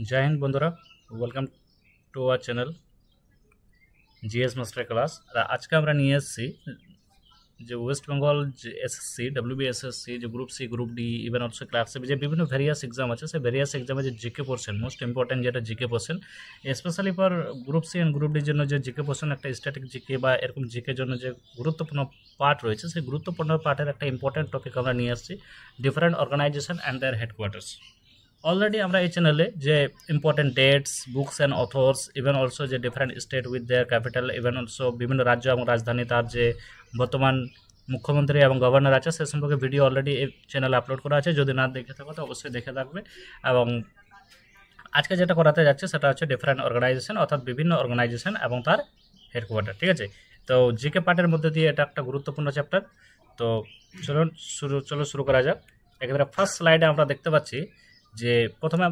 जय हिंद बंधुरा welcome to our channel GS master class. আজকে আমরা নিয়ে এসেছি যে ওয়েস্ট বেঙ্গল যে এসএসসি ডব্লিউবিএসএসসি যে group C group D even also class যে বিভিন্ন ভেরিয়াস এক্সাম আছে সেই ভেরিয়াস এক্সামে যে জিকে পোর্শন মোস্ট ইম্পর্টেন্ট যেটা GK portion specially for group C and group ডির জন্য যে জিকে পোর্শন একটা স্ট্যাটিক জিকে বা এরকম জিকের জন্য যে গুরুত্বপূর্ণ পার্ট রয়েছে সেই গুরুত্বপূর্ণ পার্টের একটা ইম্পর্টেন্ট টপিক আমরা নিয়ে আসছি different organisation and their headquarters. Already আমরা এই চ্যানেলে যে important dates books and authors even also যে different state with their capital even also বিভিন্ন রাজ্য এবং রাজধানী তার যে বর্তমান মুখ্যমন্ত্রী এবং গভর্নর আছে সে সম্পর্কে ভিডিও অলরেডি এই চ্যানেলে আপলোড করা আছে। যদি না দেখে থাকো তো অবশ্যই দেখে থাকবে। এবং আজকে যেটা করাতে যাচ্ছে সেটা হচ্ছে ডিফারেন্ট অর্গানাইজেশন অর্থাৎ বিভিন্ন অর্গানাইজেশন এবং তার হেডকোয়ার্টার। ঠিক আছে, তো জিকে পার্টের মধ্যে দিয়ে এটা একটা গুরুত্বপূর্ণ চ্যাপ্টার। তো চলো শুরু করা যাক। এক্ষেত্রে ফার্স্ট স্লাইডে আমরা দেখতে পাচ্ছি যে প্রথমে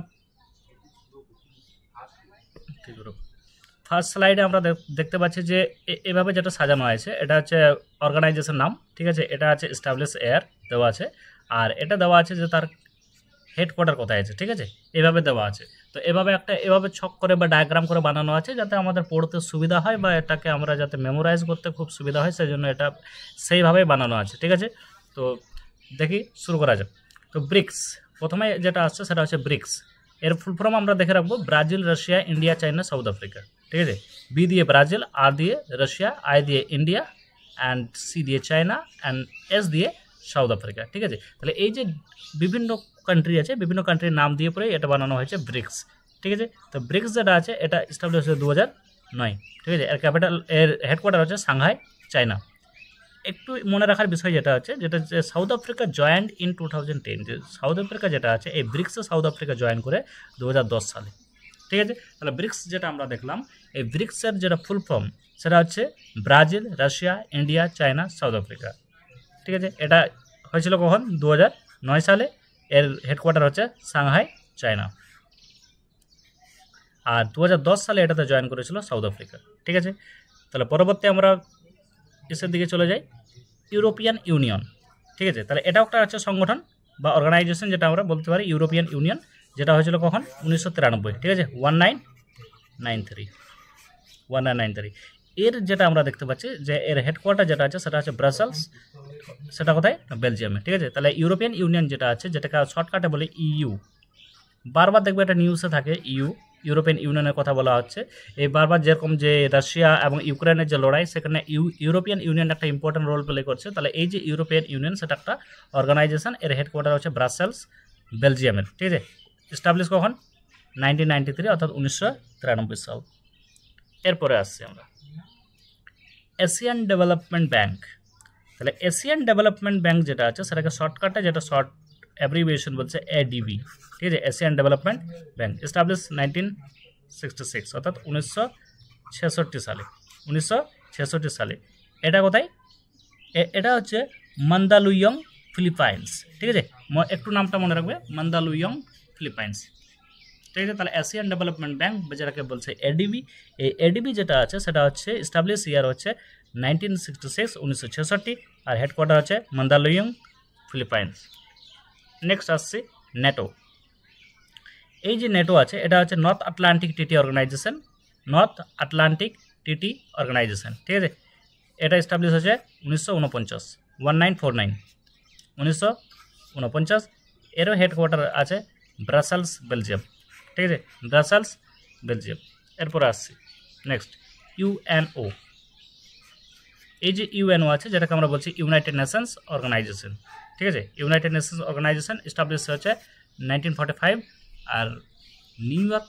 ফার্স্ট স্লাইডে আমরা দেখতে পাচ্ছি যে এভাবে যেটা সাজানো আছে এটা হচ্ছে অর্গানাইজেশন নাম। ঠিক আছে, এটা আছে এস্টাবলিশ এয়ার দেওয়া আছে, আর এটা দেওয়া আছে যে তার হেডকোয়ার্টার কোথায় আছে। ঠিক আছে, এভাবে দেওয়া আছে। তো এভাবে ছক করে বা ডায়াগ্রাম করে বানানো আছে যাতে আমাদের পড়তে সুবিধা হয় বা এটাকে আমরা যাতে মেমোরাইজ করতে খুব সুবিধা হয় সেই জন্য এটা সেইভাবেই বানানো আছে। ঠিক আছে, তো দেখি শুরু করা যাক। তো ব্রিক্স প্রথমে যেটা আসছে সেটা হচ্ছে ব্রিক্স। এর ফুল ফর্ম আমরা দেখে রাখবো Brazil, Russia, India, China, south Africa. ঠিক আছে, বি দিয়ে ব্রাজিল, আর দিয়ে রাশিয়া, আই দিয়ে ইন্ডিয়া, অ্যান্ড সি দিয়ে চায়না, অ্যান্ড এস দিয়ে সাউথ আফ্রিকা। ঠিক আছে, তাহলে এই যে বিভিন্ন কান্ট্রি আছে বিভিন্ন কান্ট্রির নাম দিয়ে পরে এটা বানানো হয়েছে ব্রিক্স। ঠিক আছে, তো ব্রিক্স যেটা আছে এটা এস্টাবলিশ হয়েছে 2009। ঠিক আছে, এর ক্যাপিটাল এর হেডকোয়ার্টার হচ্ছে সাংহাই, চায়না। একটু মনে রাখার বিষয় যেটা আছে যেটা যে সাউথ আফ্রিকা জয়েন্ট ইন 2010, যে সাউথ আফ্রিকা যেটা আছে এই ব্রিক্সে সাউথ আফ্রিকা জয়েন করে 2010 সালে। ঠিক আছে, তাহলে ব্রিক্স যেটা আমরা দেখলাম এই ব্রিক্সের যেটা ফুল ফর্ম সেটা হচ্ছে Brazil, Russia, India, China, south Africa. ঠিক আছে, এটা হয়েছিল কখন? 2009 সালে। এর হেডকোয়ার্টার হচ্ছে সাংহাই, চায়না। আর 2010 সালে এটাতে জয়েন করেছিল সাউথ আফ্রিকা। ঠিক আছে, তাহলে পরবর্তী আমরা এসের দিকে চলে যাই, ইউরোপিয়ান ইউনিয়ন। ঠিক আছে, তাহলে এটাও একটা হচ্ছে সংগঠন বা অর্গানাইজেশন যেটা আমরা বলতে পারি ইউরোপিয়ান ইউনিয়ন, যেটা হয়েছিল কখন? 1993। ঠিক আছে, 1993। এর যেটা আমরা দেখতে পাচ্ছি যে এর হেডকোয়ার্টার যেটা আছে সেটা হচ্ছে ব্রাসেলস। সেটা কোথায়? বেলজিয়ামে। ঠিক আছে, তাহলে ইউরোপিয়ান ইউনিয়ন যেটা আছে যেটাকে শর্টকাটে বলে ইইউ, বারবার দেখবে এটা নিউজে থাকে ইউরোপিয়ান ইউনিয়নের কথা বলা হচ্ছে। এই বারবার যেরকম যে রাশিয়া এবং ইউক্রেনের যে লড়াই সেখানে ইউরোপিয়ান ইউনিয়ন একটা ইম্পর্টেন্ট রোল প্লে করছে। তাহলে এই যে ইউরোপিয়ান ইউনিয়ন সেটা একটা অর্গানাইজেশন, এর হেডকোয়ার্টার হচ্ছে ব্রাসেলস, বেলজিয়ামের। ঠিক আছে, এস্টাবলিশ কখন? 1993 অর্থাৎ 1993 সাল। এরপরে আসছি আমরা এশিয়ান ডেভেলপমেন্ট ব্যাংক। তাহলে এশিয়ান ডেভেলপমেন্ট ব্যাংক যেটা আছে সেটাকে শর্টকাটে যেটা শর্ট অ্যাব্রিভিয়েশন বলছে এডিবি। ঠিক আছে, এশিয়ান ডেভেলপমেন্ট ব্যাংক এস্টাবলিশ 1966 অর্থাৎ 1966 সালে। এটা কোথায়? এটা হচ্ছে মান্দালুইয়ং, ফিলিপাইন্স। ঠিক আছে, একটু নামটা মনে রাখবে, মান্দালুইয়ং, ফিলিপাইন্স। ঠিক আছে, তাহলে এশিয়ান ডেভেলপমেন্ট ব্যাংক যেটাকে বলছে এডিবি। এই এডিবি যেটা আছে সেটা হচ্ছে এস্টাবলিশ ইয়ার হচ্ছে 1966 আর হেডকোয়ার্টার হচ্ছে মান্দালুইয়ং, ফিলিপাইন্স। নেক্সট আসছে নেটো। এই যে নেটো আছে এটা হচ্ছে নর্থ আটলান্টিক ট্রিটি অর্গানাইজেশন, ঠিক আছে, এটা এস্টাবলিশ হয়েছে 1949। এরও হেডকোয়ার্টার আছে ব্রাসেলস, বেলজিয়াম। ঠিক আছে, ব্রাসেলস, বেলজিয়াম। এরপরে আসছি নেক্সট ইউএনও। এই যে ইউএনও আছে যেটাকে আমরা বলছি ইউনাইটেড নেশনস অর্গানাইজেশন। ঠিক আছে, ইউনাইটেড নেশনস অর্গানাইজেশন এস্টাবলিশ হচ্ছে 1945 আর নিউ ইয়র্ক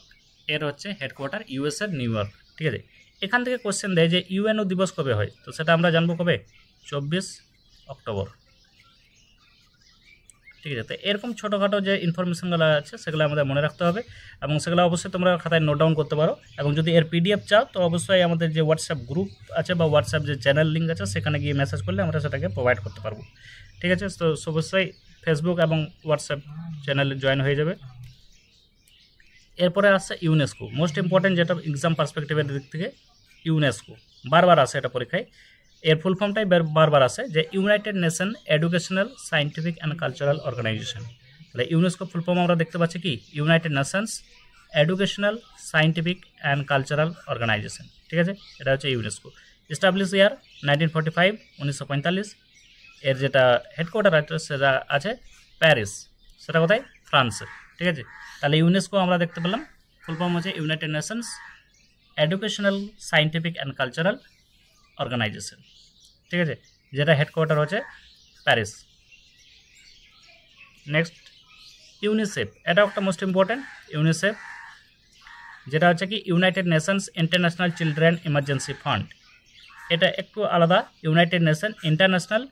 এর হচ্ছে হেডকোয়ার্টার, ইউএসএর নিউ ইয়র্ক। ঠিক আছে, এখান থেকে কোশ্চেন দেয় যে ইউএনও দিবস কবে হয়, তো সেটা আমরা জানবো কবে? 24 অক্টোবর। ঠিক আছে, তো এরকম ছোটোখাটো যে ইনফরমেশনগুলো আছে সেগুলো আমাদের মনে রাখতে হবে এবং সেগুলো অবশ্যই তোমরা খাতায় নোট ডাউন করতে পারো। এবং যদি এর পিডিএফ চাও তো অবশ্যই আমাদের যে হোয়াটসঅ্যাপ গ্রুপ আছে বা হোয়াটসঅ্যাপ যে চ্যানেল লিঙ্ক আছে সেখানে গিয়ে মেসেজ করলে আমরা সেটাকে প্রোভাইড করতে পারবো। ঠিক আছে, তো অবশ্যই ফেসবুক এবং হোয়াটসঅ্যাপ চ্যানেলে জয়েন হয়ে যাবে। এরপরে আসছে ইউনেস্কো, মোস্ট ইম্পর্টেন্ট যেটা এক্সাম পার্সপেক্টিভের দিক থেকে ইউনেস্কো বারবার আসে এটা পরীক্ষায়। এর ফুল ফর্মটাই বারবার আসে যে United Nation Educational, Scientific and Cultural Organisation. তাহলে ইউনেস্কো ফুল ফর্ম আমরা দেখতে পাচ্ছি কি United Nations Educational Scientific and Cultural Organisation, ঠিক আছে, এটা হচ্ছে ইউনেস্কো। এস্টাবলিশ ইয়ার 1945, 1945। এর যেটা হেডকোয়ার্টার আছে সেটা আছে প্যারিস, সেটা কোথায়, ফ্রান্সে, ঠিক আছে। তাহলে ইউনেস্কো আমরা দেখতে পেলাম ফুল ফর্ম হচ্ছে United Nations Educational Scientific and Cultural Organisation, ঠিক আছে, যেটা হেডকোয়ার্টার হচ্ছে প্যারিস। নেক্সট ইউনিসেফ, এটা একটা মোস্ট ইম্পর্টেন্ট। ইউনিসেফ যেটা হচ্ছে কি United Nations international children emergency fund, এটা একটু আলাদা। United nation international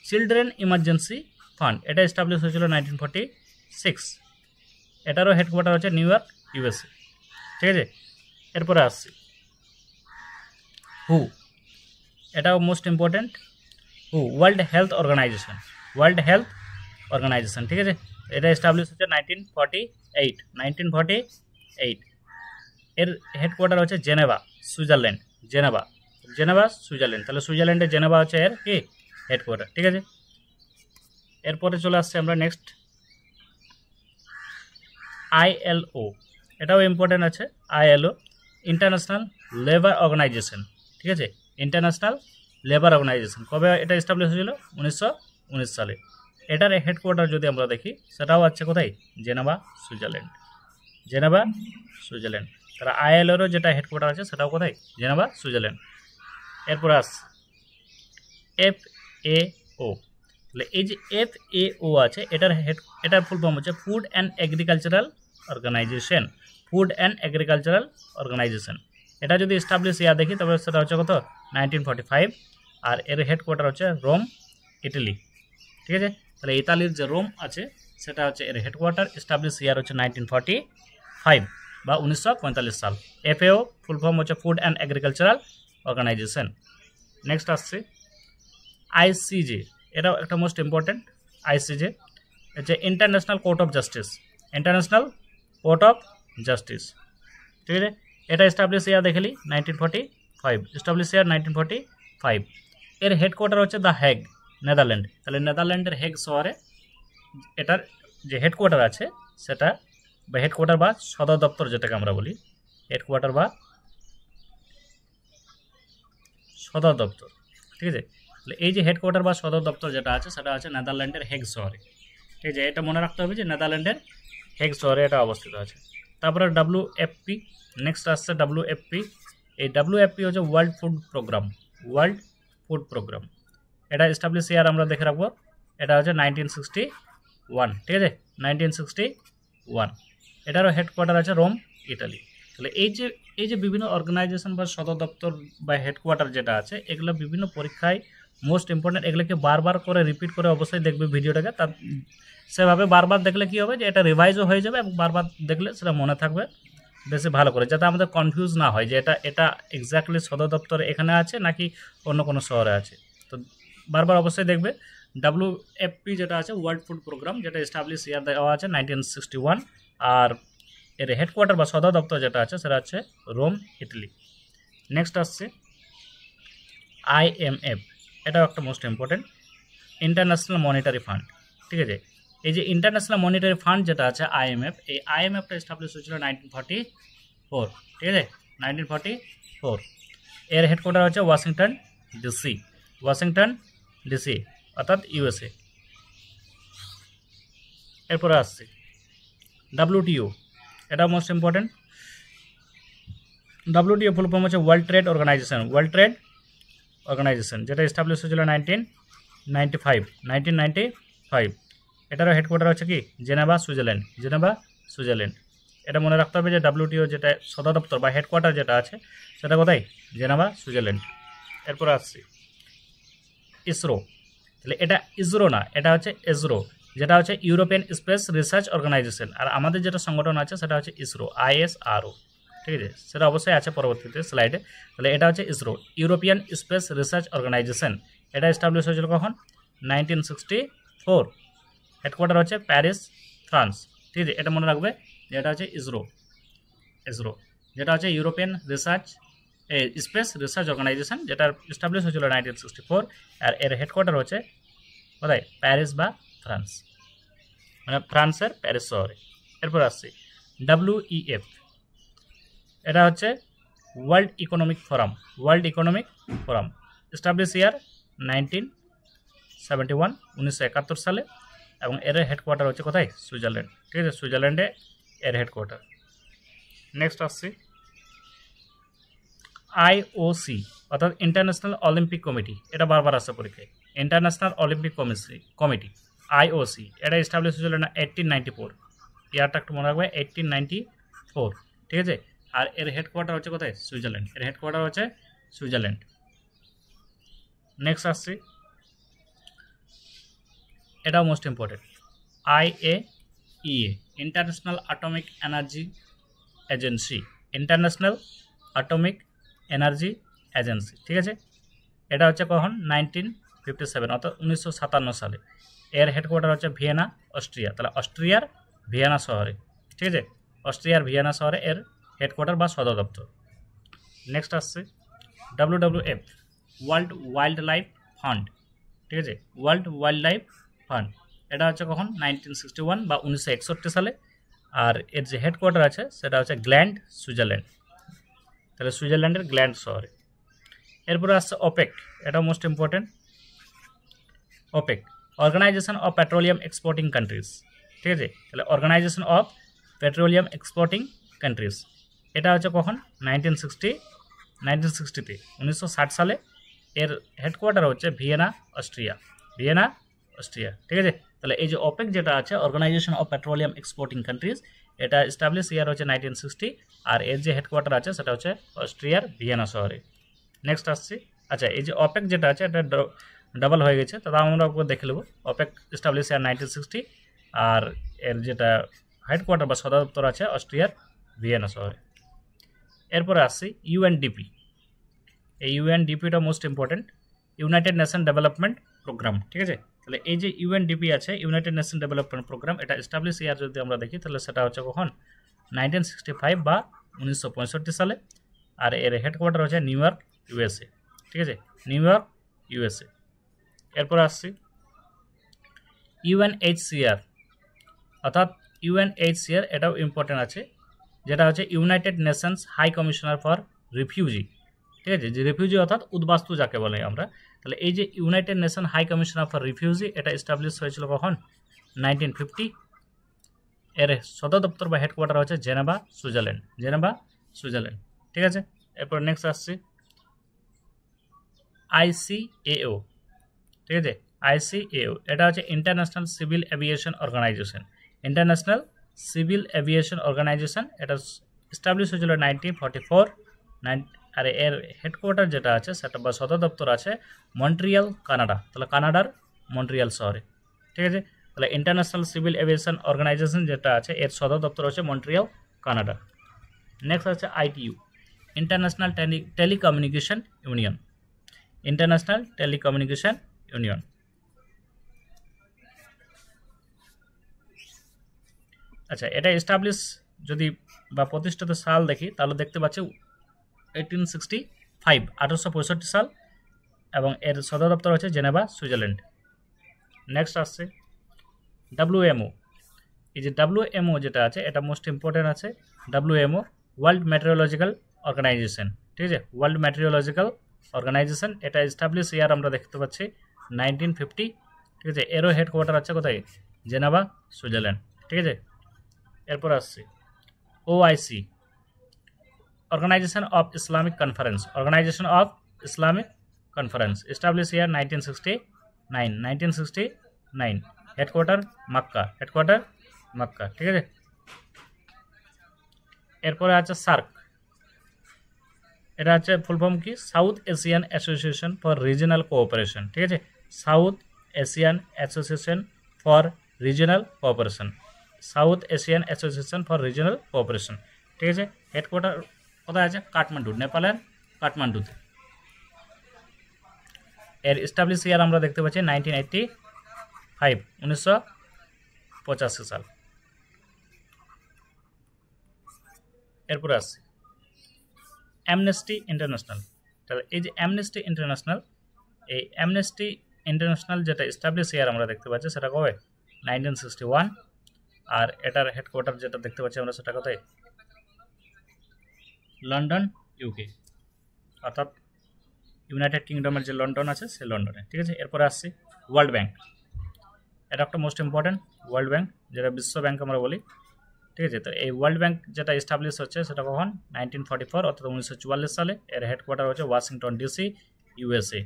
children emergency fund, এটা এস্টাবলিশ হয়েছিল 1946। এটারও হেডকোয়ার্টার হচ্ছে নিউ ইয়র্ক, ইউএসএ, ঠিক আছে। এরপরে আসছি হু, এটাও মোস্ট ইম্পর্টেন্ট। হু World Health Organization, World Health Organization, ঠিক আছে। এটা এস্টাবলিশ হচ্ছে 1948। এর হেডকোয়ার্টার হচ্ছে জেনেভা, সুইজারল্যান্ড, জেনেভা, সুইজারল্যান্ড। তাহলে সুইজারল্যান্ডের জেনেভা হচ্ছে এর কি হেডকোয়ার্টার, ঠিক আছে। এরপরে চলে আসছে আমরা নেক্সট ILO, এটাও ইম্পর্টেন্ট আছে। ILO ইন্টারন্যাশনাল লেবার অর্গানাইজেশন, ঠিক আছে, ইন্টারন্যাশনাল লেবার অর্গানাইজেশন। কবে এটা এস্টাবলিশ হয়েছিল, 1919 সালে। এটার হেডকোয়ার্টার যদি আমরা দেখি সেটাও আছে কোথায়, জেনেভা, সুইজারল্যান্ড, জেনেভা, সুইজারল্যান্ড। তারা ILOরও যেটা হেডকোয়ার্টার আছে সেটাও কোথায়, জেনেভা, সুইজারল্যান্ড। এরপর আস FAO, তাহলে এই যে FAO আছে এটার ফুল ফর্ম হচ্ছে food and agricultural organisation, food and agricultural organisation. এটা যদি এস্টাবলিশ ইয়ার দেখি তবে সেটা হচ্ছে কত, 1945। আর এর হেডকোয়ার্টার হচ্ছে রোম, ইটালি, ঠিক আছে। তাহলে ইতালির যে রোম আছে সেটা হচ্ছে এর হেডকোয়ার্টার। এস্টাবলিশ ইয়ার হচ্ছে 1945 বা 1945 সাল। FAO ফুল ফর্ম হচ্ছে food and agricultural organisation. Next আসছে ICJ, এটাও একটা মোস্ট ইম্পর্টেন্ট। ICJ হচ্ছে international court of justice, international court of justice, ঠিক আছে। এটা এস্টাবলিশ ইয়ার দেখলি 1945, এস্টাবলিশ ইয়ার 1945। এর হেডকোয়ার্টার হচ্ছে দ্য হেগ, নেদারল্যান্ড। তাহলে নেদারল্যান্ডের হেগ শহরে এটার যে হেডকোয়ার্টার আছে সেটা, বা হেডকোয়ার্টার বা সদর দপ্তর যেটাকে আমরা বলি, হেডকোয়ার্টার বা সদর দপ্তর, ঠিক আছে। তাহলে এই যে হেডকোয়ার্টার বা সদর দপ্তর যেটা আছে সেটা আছে নেদারল্যান্ডের হেগ শহরে, ঠিক আছে। এটা মনে রাখতে হবে যে নেদারল্যান্ডের হেগ শহরে এটা অবস্থিত আছে। তারপরে WFP, নেক্সট আসছে WFP। এই WFP হচ্ছে world food programme, world food programme. এটা এস্টাবলিশ ইয়ার আমরা দেখে রাখবো, এটা হচ্ছে 1961, ঠিক আছে, 1961। এটারও হেডকোয়ার্টার আছে রোম, ইটালি। তাহলে এই যে বিভিন্ন অর্গানাইজেশন বা সদর দপ্তর বা হেডকোয়ার্টার যেটা আছে এগুলো বিভিন্ন পরীক্ষায় মোস্ট ইম্পর্টেন্ট। এগুলোকে বারবার করে রিপিট করে অবশ্যই দেখবে ভিডিওটাকে, তার সেভাবে বারবার দেখলে কি হবে যে এটা রিভাইজও হয়ে যাবে এবং বারবার দেখলে সেটা মনে থাকবে বেশি ভালো করে, যাতে আমাদের কনফিউজ না হয় যে এটা এক্স্যাক্টলি সদর দপ্তর এখানে আছে নাকি অন্য কোনো শহরে আছে। তো বারবার অবশ্যই দেখবে। WFP যেটা আছে ওয়ার্ল্ড ফুড প্রোগ্রাম, যেটা এস্টাবলিশ ইয়ার দেওয়া আছে 1961। আর এর হেডকোয়ার্টার বা সদর দপ্তর যেটা আছে সেটা হচ্ছে রোম, ইটালি। নেক্সট আসছে IMF, এটাও একটা most important, international monetary fund, ঠিক আছে। এই যে ইন্টারন্যাশনাল মনিটারি ফান্ড যেটা আছে IMF, এই IMFটা এস্টাবলিশ হয়েছিল 1944, ঠিক আছে, 1944। এর হেডকোয়ার্টার হচ্ছে ওয়াশিংটন ডিসি, ওয়াশিংটন ডিসি অর্থাৎ USA। এরপরে আসছে WTO, এটা most important. WTO full form হচ্ছে World Trade Organization, World Trade Organization, যেটা এস্টাবলিশ হয়েছিল 1995। এটারও হেডকোয়ার্টার হচ্ছে কি জেনেভা, সুইজারল্যান্ড, জেনেভা, সুইজারল্যান্ড। এটা মনে রাখতে হবে যে WTO যেটা সদর দপ্তর বা হেডকোয়ার্টার যেটা আছে সেটা কোথায়, জেনেভা, সুইজারল্যান্ড। এরপর আসছি ইসরো, তাহলে এটা ইসরো না, এটা হচ্ছে এসরো, যেটা হচ্ছে ইউরোপিয়ান স্পেস রিসার্চ অর্গানাইজেশন। আর আমাদের যেটা সংগঠন আছে সেটা হচ্ছে ইসরো, ISRO, ঠিক আছে, সেটা অবশ্যই আছে পরবর্তীতে স্লাইডে। তাহলে এটা হচ্ছে ESRO, European space research organisation. এটা এস্টাবলিশ হয়েছিল কখন, 1964। হেডকোয়ার্টার হচ্ছে প্যারিস, ফ্রান্স, ঠিক আছে। এটা মনে রাখবে যে এটা হচ্ছে ইসরো, যেটা হচ্ছে European research space research organisation, যেটা এস্টাবলিশ হয়েছিল 1964। আর এর হেডকোয়ার্টার হচ্ছে কোথায়, প্যারিস বা ফ্রান্স, মানে ফ্রান্সের প্যারিস শহরে। এরপর আসছি WEF, এটা হচ্ছে World Economic Forum. World Economic Forum establish year 1971 1971 সালে, এবং এর হেডকোয়ার্টার হচ্ছে কোথায়? সুইজারল্যান্ড। ঠিক আছে, সুইজারল্যান্ডে এর হেডকোয়ার্টার। নেক্সট আসছি আইওসি অর্থাৎ ইন্টারন্যাশনাল অলিম্পিক কমিটি। এটা বারবার আসছে পরীক্ষায়। ইন্টারন্যাশনাল অলিম্পিক কমিটি আইওসি এটা এস্টাবলিশ হয়েছিল না 1894। ইয়ারটা একটু মনে রাখবে, 1894। ঠিক আছে, আর এর হেডকোয়ার্টার হচ্ছে কোথায়? সুইজারল্যান্ড। এর হেডকোয়ার্টার হচ্ছে সুইজারল্যান্ড। নেক্সট আসছি, এটাও most important, IAEA international atomic energy agency. International atomic energy agency. ঠিক আছে, এটা হচ্ছে কখন? 1957 অর্থাৎ 1957 সালে। এর হেডকোয়ার্টার হচ্ছে ভিয়েনা, অস্ট্রিয়া। তাহলে অস্ট্রিয়ার ভিয়েনা শহরে। ঠিক আছে, অস্ট্রিয়ার ভিয়েনা শহরে এর হেডকোয়ার্টার বা সদর দপ্তর। নেক্সট আসছে WWF world wild life fund. ঠিক আছে, ওয়ার্ল্ড ওয়াইল্ড লাইফ ফান্ড এটা হচ্ছে কখন? 1961 বা 1961 সালে। আর এর যে হেডকোয়ার্টার আছে সেটা হচ্ছে গ্ল্যান্ড, সুইজারল্যান্ড। তাহলে সুইজারল্যান্ডের গ্ল্যান্ড শহরে। এরপরে আসছে OPEC, এটা most important. OPEC organisation of petroleum exporting countries. ঠিক আছে, তাহলে organisation of petroleum exporting countries এটা হচ্ছে কখন? 1960 1960 সালে। এর হেডকোয়ার্টার হচ্ছে ভিয়েনা, অস্ট্রিয়া। Vienna, Austria. ঠিক আছে, তাহলে এই যে OPEC যেটা আছে organisation of petroleum exporting countries, এটা এস্টাবলিশ ইয়ার হচ্ছে 1960, আর এর যে হেডকোয়ার্টার আছে সেটা হচ্ছে অস্ট্রিয়ার ভিয়েনা শহরে। নেক্সট আসছি, আচ্ছা এই যে OPEC যেটা আছে এটা ডাবল হয়ে গেছে, তাহলে আমরা দেখে নেব। OPEC এস্টাবলিশ ইয়ার 1960, আর এর যেটা হেডকোয়ার্টার বা সদর দপ্তর আছে অস্ট্রিয়ার ভিয়েনা শহরে। এরপরে আসছি UNDP। এই UNDPটা most important, United Nation Development Programme. ঠিক আছে, তাহলে এই যে UNDP আছে ইউনাইটেড নেশন ডেভেলপমেন্ট প্রোগ্রাম, এটা এস্টাবলিশ ইয়ার যদি আমরা দেখি তাহলে সেটা হচ্ছে কখন? 1965 বা 1965 সালে। আর এর হেডকোয়ার্টার হচ্ছে নিউ ইয়র্ক, USA। ঠিক আছে, নিউ ইয়র্ক, USA। এরপর আসছি UNHCR অর্থাৎ UNHCR এটাও ইম্পর্টেন্ট আছে, যেটা হচ্ছে United Nations high commissioner for refugee. ঠিক আছে, যে রিফিউজি অর্থাৎ উদ্বাস্তু যাকে বলে আমরা। তাহলে এই যে United Nation high commissioner for refugee এটা এস্টাবলিশ হয়েছিল কখন? 1950। এর সদর দপ্তর বা হেডকোয়ার্টার হচ্ছে জেনেভা, সুইজারল্যান্ড। Geneva, Switzerland. ঠিক আছে, এরপর নেক্সট আসছি ICAO। ঠিক আছে, ICAO এটা হচ্ছে international civil aviation organisation. International civil aviation organisation এটা এস্টাবলিশ হয়েছিল 1944। আর এর হেডকোয়ার্টার যেটা আছে সেটা বা সদর দপ্তর আছে মন্ট্রিয়াল, কানাডা। তাহলে কানাডার মন্ট্রিয়াল শহরে। ঠিক আছে, তাহলে ইন্টারন্যাশনাল সিভিল এভিয়েশন অর্গানাইজেশন যেটা আছে এর সদর দপ্তর হচ্ছে মন্ট্রিয়াল, কানাডা। নেক্সট আছে ITU international telecommunication union. International telecommunication union. আচ্ছা এটা এস্টাবলিশ যদি বা প্রতিষ্ঠিত সাল দেখি তাহলে দেখতে পাচ্ছি 1865 1865 সাল, এবং এর সদর দপ্তর হচ্ছে জেনেভা, সুইজারল্যান্ড। নেক্সট আসছে WMO। এই যে WMO যেটা আছে এটা মোস্ট ইম্পর্টেন্ট আছে। WMO world meteorological organisation. ঠিক আছে, ওয়ার্ল্ড মেটেরিওলজিক্যাল অর্গানাইজেশন এটা এস্টাবলিশ ইয়ার আমরা দেখতে পাচ্ছি 1950। ঠিক আছে, এরও হেডকোয়ার্টার আছে কোথায়? Geneva, Switzerland. ঠিক আছে, এরপর আসছি OIC organisation of Islamic conference. Organisation of Islamic conference establish year 1969। Headquarter Mecca. Headquarter Mecca. ঠিক আছে, এরপরে আছে সার্ক। এটা হচ্ছে ফুল ফর্ম কি? South Asian association for regional cooperation. ঠিক আছে, South Asian association for regional cooperation. South Asian association for regional cooperation. ঠিক আছে, হেডকোয়ার্টার কোথায় আছে? কাঠমান্ডু, নেপালের কাঠমান্ডুতে। এর এস্টাবলিশ ইয়ার আমরা দেখতে পাচ্ছি 1985 1985 সাল। এরপরে আসছি অ্যামনেস্টি ইন্টারন্যাশনাল। তাহলে এই যে অ্যামনেস্টি ইন্টারন্যাশনাল, এই অ্যামনেস্টি ইন্টারন্যাশনাল যেটা এস্টাবলিশ ইয়ার আমরা দেখতে পাচ্ছি সেটা কবে? 1961। আর এটার হেডকোয়ার্টার যেটা দেখতে পাচ্ছি আমরা সেটা কোথায়? লন্ডন ইউকে, অর্থাৎ ইউনাইটেড কিংডমের যে লন্ডন আছে সেই লন্ডনে। ঠিক আছে, এরপরে আসছি ওয়ার্ল্ড ব্যাংক। এটা একটা মোস্ট ইম্পর্টেন্ট, ওয়ার্ল্ড ব্যাংক যেটা বিশ্ব ব্যাংক আমরা বলি। ঠিক আছে, তো এই ওয়ার্ল্ড ব্যাংক যেটা এস্টাবলিশ হচ্ছে সেটা কখন 1944 অর্থাৎ 1944 সালে। এর হেডকোয়ার্টার হচ্ছে Washington DC USA,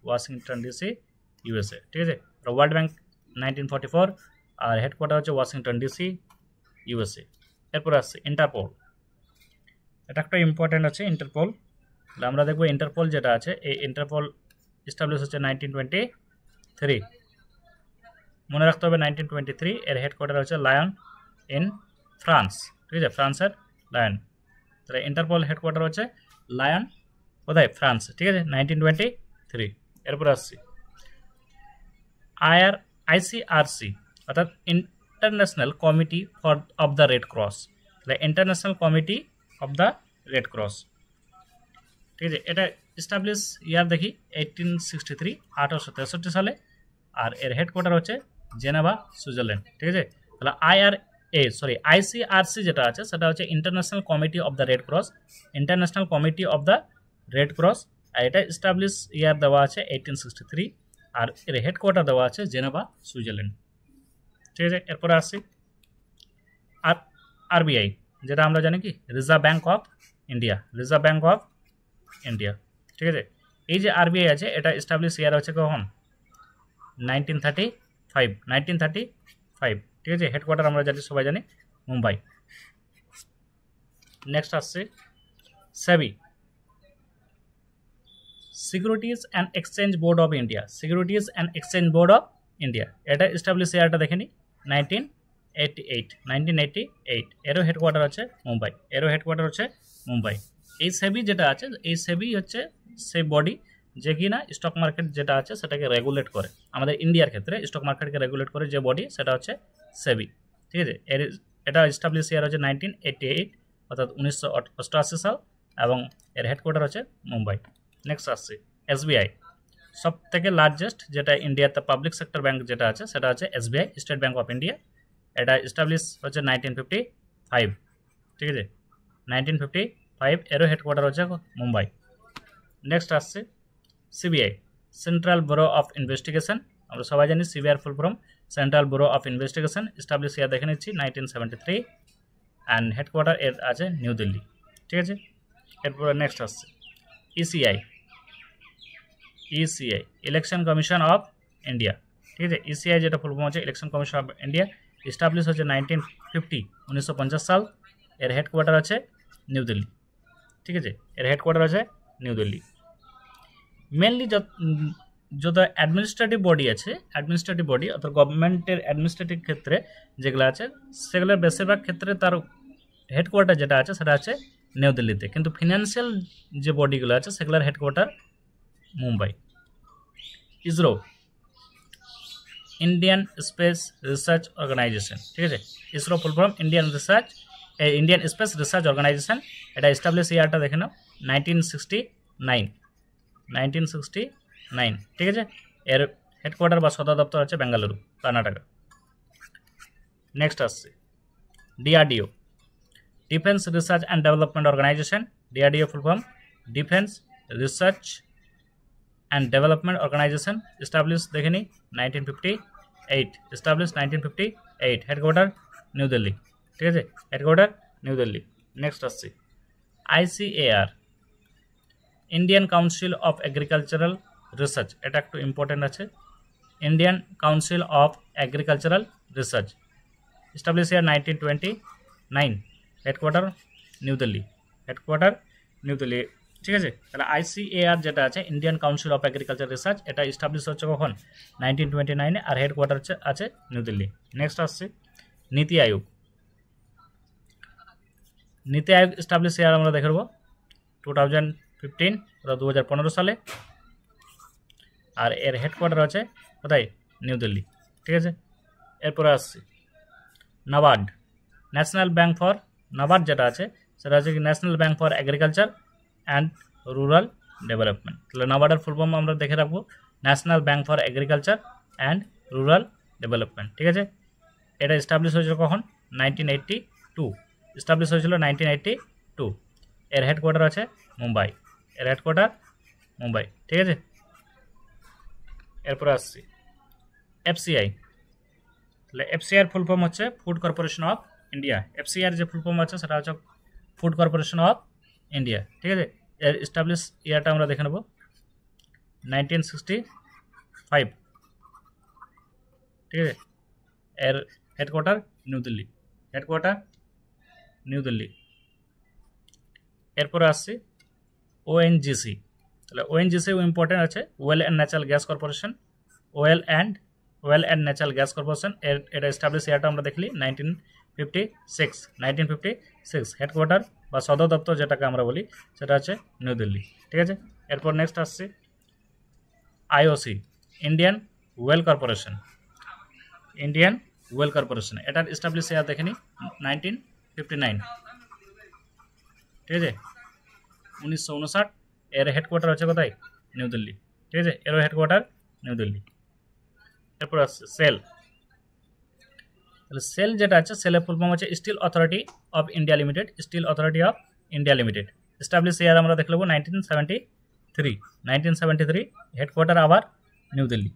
Washington DC USA. ঠিক আছে, তো ওয়ার্ল্ড ব্যাংক 1944 আর হেডকোয়ার্টার হচ্ছে ওয়াশিংটন ডিসি ইউএসএ। এরপরে আসছে ইন্টারপোল। এটা একটা ইম্পর্টেন্ট আছে ইন্টারপোল। আমরা দেখবো ইন্টারপোল যেটা আছে, এই ইন্টারপোল এস্টাবলিশ হচ্ছে 1923। মনে রাখতে হবে 1923। এর হেডকোয়ার্টার হচ্ছে লায়ন ইন ফ্রান্স। ঠিক আছে, ফ্রান্সের লায়ন। তাহলে ইন্টারপোল হেডকোয়ার্টার হচ্ছে লায়ন, কোথায়? ফ্রান্স। ঠিক আছে, 1923। এরপরে আসছি আইসিআরসি অর্থাৎ International Committee for of the Red Cross. তাহলে International Committee of the Red Cross. ঠিক আছে, এটা এস্টাবলিশ ইয়ার দেখি 1863, 1863 সালে। আর এর হেডকোয়ার্টার হচ্ছে জেনেভা, সুইজারল্যান্ড। ঠিক আছে, তাহলে আইসিআরসি যেটা আছে সেটা হচ্ছে International Committee of the Red Cross, International Committee of the Red Cross. আর এটা এস্টাবলিশ ইয়ার দেওয়া আছে 1863, আর এর হেডকোয়ার্টার দেওয়া আছে জেনেভা, সুইজারল্যান্ড। ঠিক আছে, এরপরে আসছি আরবিআই, যেটা আমরা জানি কি reserve bank of India, reserve bank of India. ঠিক আছে, এই যে আরবিআই আছে এটা এস্টাবলিশ ইয়ার হচ্ছে কখন 1935। ঠিক আছে, হেডকোয়ার্টার আমরা জানি, সবাই জানি মুম্বাই। নেক্সট আসছে SEBI, Securities and Exchange Board of India, Securities and Exchange Board of India. এটা এস্টাবলিশ ইয়ারটা দেখে নি 1988। এরও হেডকোয়ার্টার হচ্ছে মুম্বাই। এই সেবি যেটা আছে, এই সেবি হচ্ছে সেই বডি যে কিনা স্টক মার্কেট যেটা আছে সেটাকে রেগুলেট করে। আমাদের ইন্ডিয়ার ক্ষেত্রে স্টক মার্কেটকে রেগুলেট করে যে বডি সেটা হচ্ছে সেবি। ঠিক আছে, এটা এস্টাবলিশ ইয়ার হচ্ছে 1988 অর্থাৎ 1988 সাল, এবং এর হেডকোয়ার্টার হচ্ছে মুম্বাই। নেক্সট আসছে এসবিআই, সব থেকে লার্জেস্ট যেটা ইন্ডিয়াতে পাবলিক সেক্টর ব্যাংক যেটা আছে সেটা হচ্ছে SBI, State Bank of India. এটা এস্টাবলিশ হচ্ছে 1955। ঠিক আছে, 1955। এরও হেডকোয়ার্টার হচ্ছে মুম্বাই। নেক্সট আসছে CBI, Central Bureau of Investigation. আমরা সবাই জানি সিবিআইয়ের full form Central Bureau of Investigation. Establish year দেখে নিচ্ছি 1973, অ্যান্ড হেডকোয়ার্টার এর আছে নিউ দিল্লি। ঠিক আছে, এরপরে নেক্সট আসছে ECI, election commission of India. ঠিক আছে, ইসিআই যেটা ফুল ফর্ম হচ্ছে election commission of India. Establish হচ্ছে 1950 সাল। এর হেডকোয়ার্টার আছে নিউ দিল্লি। ঠিক আছে, এর হেডকোয়ার্টার আছে নিউ দিল্লি। মেনলি যত অ্যাডমিনিস্ট্রেটিভ বডি আছে, অ্যাডমিনিস্ট্রেটিভ বডি অর্থাৎ গভর্নমেন্টের অ্যাডমিনিস্ট্রেটিভ ক্ষেত্রে যেগুলো আছে সেগুলোর বেশিরভাগ ক্ষেত্রে তার হেডকোয়ার্টার যেটা আছে সেটা আছে নিউ দিল্লিতে, কিন্তু ফিনান্সিয়াল যে বডিগুলো আছে সেগুলোর headquarter Mumbai. ISRO, Indian space research organisation. ঠিক আছে, ISRO full form Indian space research organisation. এটা এস্টাবলিশ ইয়ারটা দেখে নাও 1969। ঠিক আছে, এর হেডকোয়ার্টার বা সদর দপ্তর হচ্ছে বেঙ্গালুরু, কর্ণাটকা। নেক্সট আসছে DRDO, defence research and development organisation. DRDO full form defence research and development organisation. Establish দেখে নিই 1958, এস্টাবলিশ 1958। Headquarter new Delhi. ঠিক আছে, হেডকোয়ার্টার নিউ দিল্লি। নেক্সট আসছে ICAR, Indian council of agricultural research. এটা একটু ইম্পর্টেন্ট আছে, Indian council of agricultural research. Establish year 1929। Headquarter new Delhi, ঠিক আছে, তাহলে আইসিএআর যেটা আছে Indian council of agriculture research, এটা এস্টাবলিশ হচ্ছে কখন 1929, আর হেডকোয়ার্টার আছে নিউ দিল্লি। নেক্সট আসছে নীতি আয়োগ, এস্টাবলিশ ইয়ার আমরা দেখে নেব 2015 অর্থাৎ 2015 সালে, আর এর হেডকোয়ার্টার আছে কোথায়? নিউ দিল্লি। ঠিক আছে, এরপরে আসছে NABARD, national bank for, NABARD যেটা আছে সেটা হচ্ছে কি national bank for agriculture and rural development. তাহলে নাবার্ডের ফুল ফর্ম আমরা দেখে রাখবো national bank for agriculture and rural development. ঠিক আছে, এটা এস্টাবলিশ হয়েছিল কখন? 1982, এস্টাবলিশ হয়েছিল 1982। এর হেডকোয়ার্টার আছে মুম্বাই, এর হেডকোয়ার্টার মুম্বাই, ঠিক আছে। এরপরে আসছি এফসিআই। তাহলে এফসিআই এর ফুল ফর্ম হচ্ছে food corporation of India. FCI এর যে ফুল ফর্ম আছে সেটা হচ্ছে ফুড কর্পোরেশন অফ ইন্ডিয়া, ঠিক আছে। এর এস্টাবলিশ ইয়ারটা আমরা দেখে নেব 1965, ঠিক আছে। এর headquarter new Delhi, headquarter new Delhi. এরপরে আসছি ওএনজিসি। তাহলে ওএনজিসি ইম্পর্টেন্ট আছে well and natural gas corporation, well and natural gas corporation. এটা এস্টাবলিশ ইয়ারটা আমরা দেখলি 1956। হেডকোয়ার্টার বা সদর দপ্তর যেটাকে আমরা বলি সেটা হচ্ছে নিউ দিল্লি, ঠিক আছে। এরপর নেক্সট আসছি IOC, Indian well corporation, Indian well corporation. এটার এস্টাবলিশ ইয়ার দেখে নিই 1959, ঠিক আছে, 1959। এর হেডকোয়ার্টার হচ্ছে কোথায়? নিউ দিল্লি, ঠিক আছে, এরও হেডকোয়ার্টার নিউ দিল্লি। এরপর আসছে সেল। তাহলে সেল যেটা আছে, সেলের ফুল ফর্ম হচ্ছে Steel authority of India limited, steel authority of India limited. Establish year আমরা দেখে নেব 1973, হেডকোয়ার্টার আবার নিউ দিল্লি।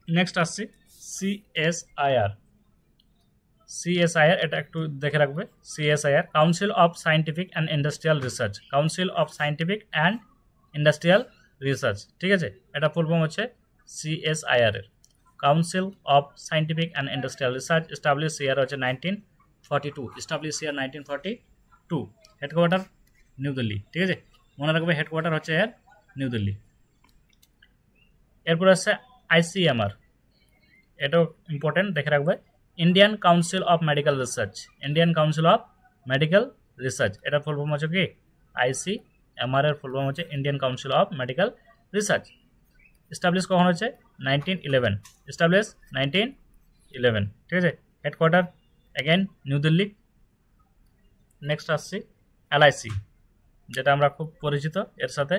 নেক্সট আসছি সিএসআইআর। সিএসআইআর এটা একটু দেখে রাখবে। CSIR Council of Scientific and Industrial Research, Council of Scientific and Industrial Research, ঠিক আছে। এটা ফুল ফর্ম হচ্ছে সিএসআইআর এর Council of Scientific and Industrial Research. Establish year হচ্ছে 1942, establish year 1942। Headquarter new Delhi, ঠিক আছে, মনে রাখবে হেডকোয়ার্টার হচ্ছে এর নিউ দিল্লি। এরপর আছে আইসিএমআর, এটাও ইম্পর্টেন্ট দেখে রাখবে, Indian council of medical research, Indian council of medical research. এটা ফুল ফর্ম হচ্ছে কি আইসিএমআর এর ফুল ফর্ম হচ্ছে Indian council of medical research. Establish কখন হচ্ছে? 1911, এস্টাবলিশ 1911, ঠিক আছে। Headquarter again new Delhi. Next আসছি এলআইসি, যেটা আমরা খুব পরিচিত এর সাথে,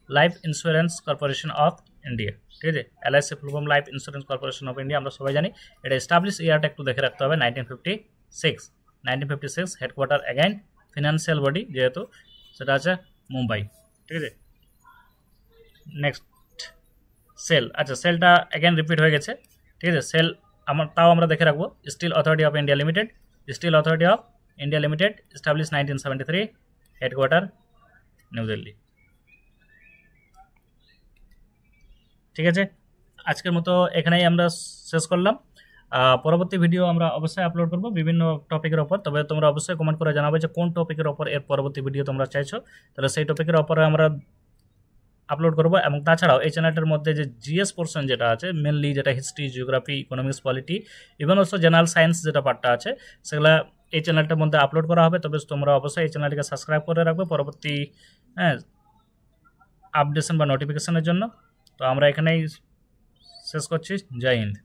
life insurance corporation of India, ঠিক আছে। LIC full form life insurance corporation of India, আমরা সবাই জানি। এটা এস্টাবলিশ ইয়ারটা একটু দেখে রাখতে হবে 1956। হেডকোয়ার্টার অ্যাগেন ফিনান্সিয়াল বডি যেহেতু, সেটা আছে মুম্বাই, ঠিক আছে। Next cell. আচ্ছা, সেলটা অ্যাগেন রিপিট হয়ে গেছে, ঠিক আছে। সেল তাও আমরা দেখে রাখবো, steel authority of India limited, steel authority of India limited, establish 1973, headquarter new Delhi, ঠিক আছে। আজকের মতো এখানেই আমরা শেষ করলাম। পরবর্তী ভিডিও আমরা অবশ্যই আপলোড করব বিভিন্ন টপিকের ওপর, তবে তোমরা অবশ্যই কমেন্ট করে জানাবে যে কোন টপিকের ওপর এর পরবর্তী ভিডিও তোমরা চাইছো, তাহলে সেই টপিকের ওপরে আমরা আপলোড করব। এবং তাছাড়াও এই চ্যানেলটার মধ্যে যে জিএস পোর্শন যেটা আছে, মেনলি যেটা history, geography, economics, polity, even also general science যেটা পার্টটা আছে, সেগুলা এই চ্যানেলটার মধ্যে আপলোড করা হবে। তবে তোমরা অবশ্যই এই চ্যানেলটিকে সাবস্ক্রাইব করে রাখবে পরবর্তী আপডেশন বা নোটিফিকেশনের জন্য। তো আমরা এখানেই শেষ করছি। জয় হিন্দ।